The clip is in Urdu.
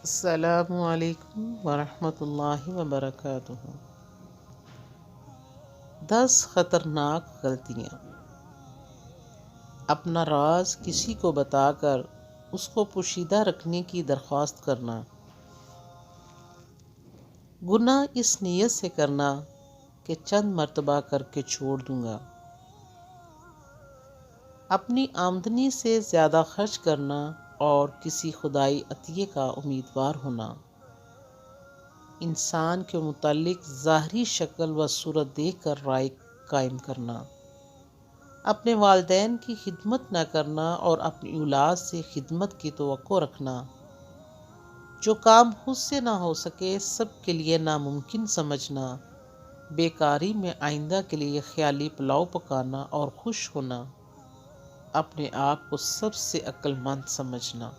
السلام علیکم ورحمۃ اللہ وبرکاتہ۔ 10 خطرناک غلطیاں۔ اپنا راز کسی کو بتا کر اس کو پوشیدہ رکھنے کی درخواست کرنا۔ گناہ اس نیت سے کرنا کہ چند مرتبہ کر کے چھوڑ دوں گا۔ اپنی آمدنی سے زیادہ خرچ کرنا اور کسی خدائی عطیے کا امیدوار ہونا۔ انسان کے متعلق ظاہری شکل و صورت دیکھ کر رائے قائم کرنا۔ اپنے والدین کی خدمت نہ کرنا اور اپنی اولاد سے خدمت کی توقع رکھنا۔ جو کام خود سے نہ ہو سکے سب کے لیے ناممکن سمجھنا۔ بیکاری میں آئندہ کے لیے خیالی پلاؤ پکانا اور خوش ہونا۔ اپنے آپ کو سب سے عقل مند سمجھنا۔